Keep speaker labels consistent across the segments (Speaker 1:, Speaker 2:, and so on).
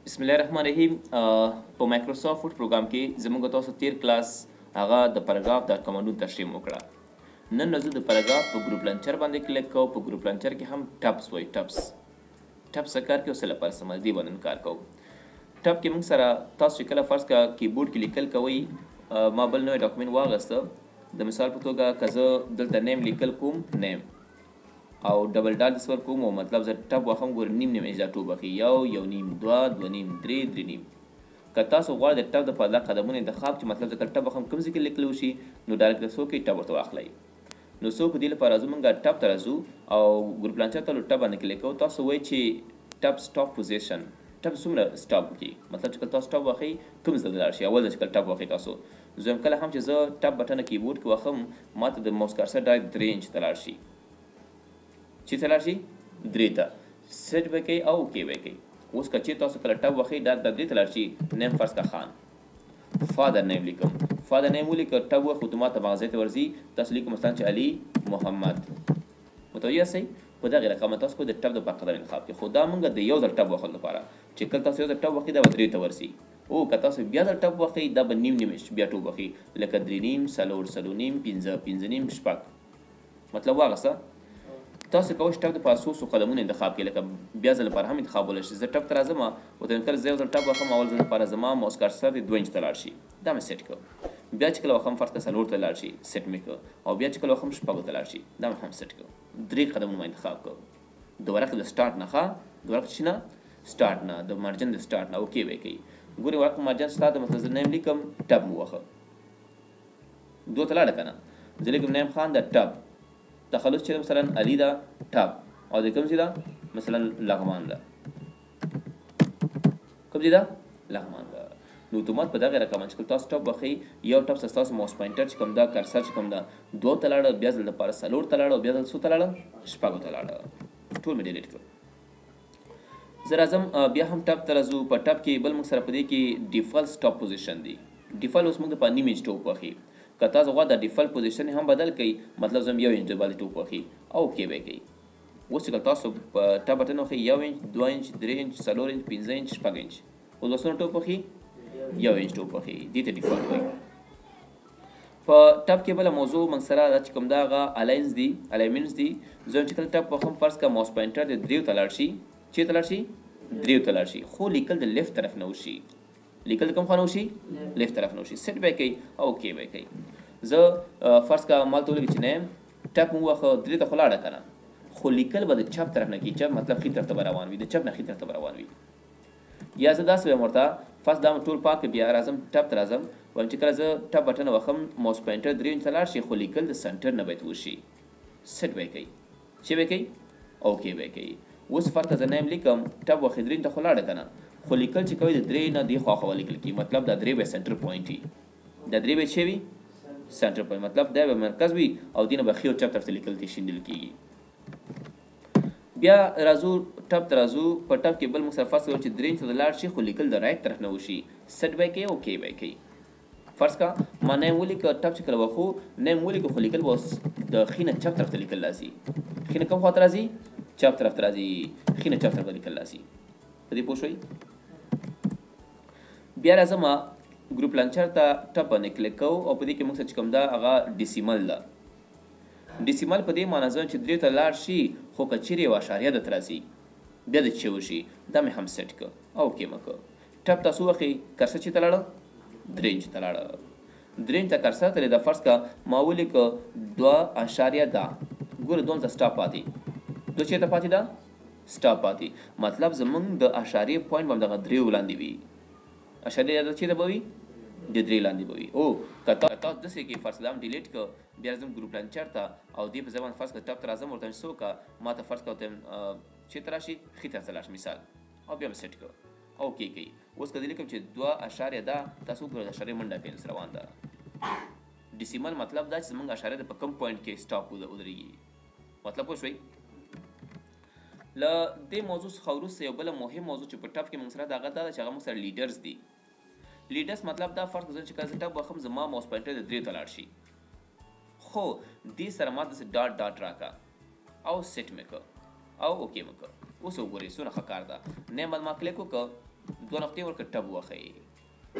Speaker 1: بسم الله الرحمن الرحیم په مایکروسافټ ورډ پروګرام کې زموږ تاسو تیر کلاس هغه د پاراګراف د کمانډونو تشریح وکړه. نن زه د پاراګراف په ګروپ لانچر باندې کلیک کوم. په ګروپ لانچر کې هم ټپس وای ټپس څه کار کوي، څه لپاره سم دی باندې کار کوو. ټپ کې موږ سره تاسو کله فرض کا کیبورډ کې لیکل کوي. ما بل نوې ډاکومنټ واغسته د مثال په توګه که زه دلته نیم لیکل کوم نیم او ډبل ډال سور کوم او مطلب زه ټپ واخم ګور نیم اجازه ټوب بخي یو نیم دوه نیم درې نیم. که تاسو غواړئ د ټپ د په قدمونو انتخاب چې مطلب زه ټپ واخم کوم ځای کې لیکلو شي نو ډایرکټ سو کې ټپ ورته واخلئ. نو سو په دې لپاره زمونږ ټپ ته راځو او ګروپ لانچر ته ټپ باندې کلیک کوو. تاسو وایي چې ټپ سټاپ پوزیشن ټپ څومره سټاپ وکړي، مطلب چې کله تاسو ټپ واخلئ کوم ځای ته لاړ شي. اول چې کله ټپ واخلئ تاسو زه کله هم چې زه ټپ بټن کیبورډ کې واخم ماته د ماوس کرسر ډایرکټ 3 انچ ته لاړ شي. چې ته لاړ شي 3 ته سیټ به کوي او اوکې به کوي. اوس که چې تاسو کله ټپ واخلئ دا د 3 ته لاړ شي نیم فرض کا خان فادر نیم لیکم فادر نیم ولیکه ټپ واخلو ته ماته مغزه ته ورځي تاسو لیکم مثلا چې علي محمد متوجه سئ. په دغه رقم تاسو کو د ټپ د په قدر انتخاب کې خدا مونږ د یو ځل ټپ واخلو لپاره چې کله تاسو یو ځل ټپ واخلئ دا به 3 ته ورسي. او که تاسو بیا ځل ټپ واخلئ دا به نیم بیا ټوب واخلئ لکه 3 نیم څلور نیم 5 نیم شپږ. مطلب واغسته تاسو کوئ ټپ د پاسو قدمونو انتخاب کې لکه بیا ځل لپاره هم انتخاب ولر شي. زه ټپ ته راځم او ته کله زه یو ځل ټپ واخلم اول ځل لپاره زما ماوس کرسر د 2 انچ ته لاړ شي دا مې سیټ کړ. بیا چې کله واخلم فرض څلور ته لاړ شي سیټ مې کړ او بیا چې کله واخلم شپږ ته لاړ شي دا مې هم سیټ کړ. 3 قدمونه مې انتخاب کړ د ورقې د سٹارټ نه د ورقې چې نه سٹارټ نه د مارجن د سٹارټ نه اوکې وای کوي. ګوري ورقې مارجن سٹارټ د مطلب نیم لیکم ټپ مو واخه 2 ته لاړ کنه زه لیکم نیم خان د ټپ تخلص چې مثلا علي دا ټپ او د کوم ځای دا مثلا لغمان دا کوم ځای دا لغمان دا. نو اتومات په دغه رقم چې تاسو ټپ واخلئ یو ټپ تاسو ماوس پوینټر چې کوم دا کرسر چې کوم دا 2 ته لاړ بیا ځل لپاره څلور ته لاړ بیا ځل څو ته لاړ شپږ ته لاړ ټول مې ډیلیټ کړ. زه راځم بیا هم ټپ ته راځو. په ټپ کې بل موږ سره په دې کې ډیفالت سټاپ پوزیشن دی. ډیفالت اوس موږ په نیم انچ ټوپ واخلئ که تاسو غواړئ د ډیفالت پوزیشن هم بدل کړئ مطلب زم 1 انچ باندې ټوپ واخلئ او اوکې به کوي. اوس چې تاسو ټپ بټن واخلئ 1 انچ 2 انچ 3 انچ 4 انچ 5 انچ 6 انچ اوس وسونه ټوپ واخلئ 1 انچ ټوپ واخلئ دې ته ډیفالت وایي. په ټپ کې بل موضوع من سره د چې کوم دا غا الاینز دی الاینمنټس دی. زه چې کله ټپ واخلم فرض کا ماوس پوینټر د 3 ته لاړ شي چې ته لاړ شي 3 ته لاړ شي خو لیکل د لیفت طرف نه وشي لیکل کوم خانه وشي لیفت طرف نه وشي سیټ به کوي او اوکې به کوي. زه فرض کا مال ته ولګی چې نه ټپ مو واخه 3 ته خلاړه کنه خو لیکل به د چپ طرف نه کی چپ مطلب خې طرف ته روان وي د چپ نه خې طرف ته روان وي. یا زه داسې وایم ورته فرض دا ټول پاک بیا راځم ټپ ته راځم وایم چې کله زه ټپ بټن واخم ماوس پوینټر 3 انچ لاړ شي خو لیکل د سنټر نه باید وشي سیټ به کوي چې به کوي اوکې به کوي. اوس فرض زه نیم لیکم ټپ واخې 3 ته خلاړه کنه خو لیکل چې کوي د 3 نه دی خو لیکل کی مطلب دا 3 به سنټر پوینټ وي دا 3 به شي وي سنټر پوینټ مطلب دا به مرکز وي او دینه به خيو چپ طرف ته لیکل دي شیندل کیږي. بیا راځو ټپ ته راځو. په ټپ کې بل مصرفه سره چې 3 ته لاړ شي خو لیکل د رائټ طرف نه وشي سیټ به کوي اوکې به کوي. فرض کا ما نیم ولیک ټپ چې کله واخو نیم ولیک خو لیکل وس د خینه چپ طرف ته لیکل لاسي خینه کوم خاطر راځي چپ طرف ته راځي خینه چپ طرف ته لیکل لاسي په دې پوه شئ. بیا راځم ګروپ لانچر ته ټپ باندې کلیک کوو او په دې کې موږ څه کوم دا هغه ډیسیمل ده. ډیسیمل په دې معنی ځکه چې 3 ته لاړ شي خو کچېرې یو اشاریه د ترازی بیا د چې وشي دا مې هم سیټ کړ او اوکې مې کړ. ټپ تاسو واخلئ کرسر چې ته لاړه 3 انچ ته لاړه 3 انچ ته کرسر ته د فرض کا ما ولیک 2 اشاریه دا ګوره 2 ته سټاپ پاتې 2 چې ته پاتې دا سټاپ پاتې مطلب زمونږ د اشاریه پوینټ باندې دغه 3 ولاندې وي اشاریه د چې ته بوي د 3 لاندې بوي. او کته تاسو د څه کې فرض لام ډیلیټ ک بیا زم ګروپ لانچر ته او دې په ځوان فرض ک ټپ تر اعظم ورته سو کا ما ته فرض کوته چې تراشي خې ته تلاش مثال او بیا سیټ ک اوکې کی. اوس کله لیکم چې 2 اشاریه دا تاسو ګورئ اشاریه منډه کینس روان ده ډیسیمل مطلب دا چې زمونږ اشاریه د په کم پوینټ کې سټاپ ودرېږي مطلب پوه شئ. ل دې موضوع څخه وروسته یو بل مهم موضوع چې په ټپ کې موږ سره دغه دا چې هغه موږ سره لیډرز دي. لیډرز مطلب دا فرق زه چې کله ټپ واخم زما ماوس پوینټر د 3 ته لاړ شي خو دې سره ما د ډاټ ډاټ راکا او سیټ مې کړ او اوکې مې کړ. اوس وګورئ څونه ښه کار ده. نیم باندې ما کلیک وکړ دوه نقطې ورکړه ټب وښیي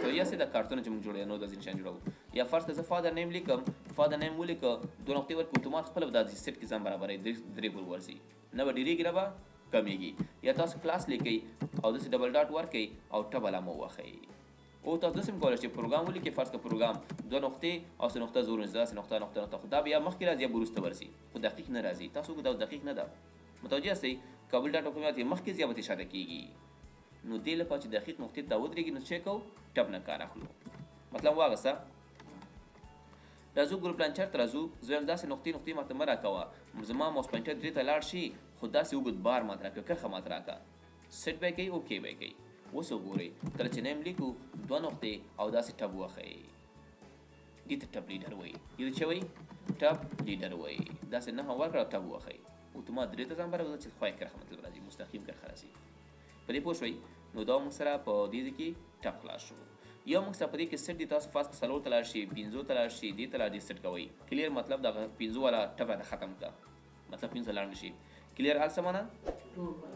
Speaker 1: تو یا سې د کارتونه چې موږ جوړوو نو داسې نشان جوړوو یا فرض کړه زه فادر نیم لیکم فادر نیم ولیکه دوه نقطې ورکړه اتومات خپله به دا سیټ کې ځان برابروي درې ګول ورځي نه به ډېرېږي نه به کمیږي یا تاسو کلاس لیکئ او داسې ډبل ډاټ ورکئ او ټب علامه ووښئ او تاسو داسې هم کولی شئ پروګرام ولیکئ فرض کړه پروګرام دوه نقطې او څه نقطه زور داسې نقطه نقطه نقطه خو دا بیا مخکې راځي یا به وروسته ورځي خو دقیق نه راځي تاسو دا دقیق نه ده متوجه یاستئ کابل ډاټا کوم یاد مخکې زیات اشاره کیږي نو دې لپاره چې دقیق نقطې ته ودرېږي نو څه کوو ټب نه کار اخلو مطلب واغسته راځو ګروپ لانچر ته راځو زه وایم داسې نقطې ماته مه راکوه زما موس پوینټر درې ته لاړ شي خو داسې اوږد بار ماته راکړه کرښه ماته راکړه سیټ به یې کوي اوکې به یې کوي اوس وګورئ کله چې نیم لیکو دوه نقطې او داسې ټب وښیئ دې ته ټب لیډر وایي دې ته څه وایي ټب لیډر وایي داسې نښه ورکړه او ټب وښیئ اتومات درې ته ځان برابر چې خوای کرښه مطلب راځي مستقیم کرښه راځي په دې پوه شوئ نو دا موږ سره په دې ځای کې ټب خلاص شو یا موږ سره په دې کې سیټ دي تاسو فاست څلور ته لاړ شي پنځو ته لاړ شي دې ته لاړ دې سیټ کوئ کلیر مطلب دغه پنځو والا ټب راته ختم کړه مطلب پنځه لاړ نشي کلیر هر څه معنا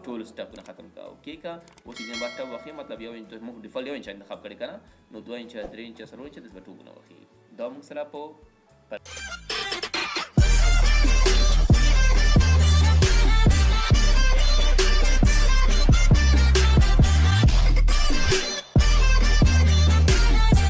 Speaker 1: ټول سټپونه ختم کا اوکې کا اوس دې بعد ټب وخی مطلب یو انچ موږ ډیفالت یو انچ انتخاب کړی کنه نو 2 انچ 3 انچ سره چې د 2 غنو وخی دا موږ سره په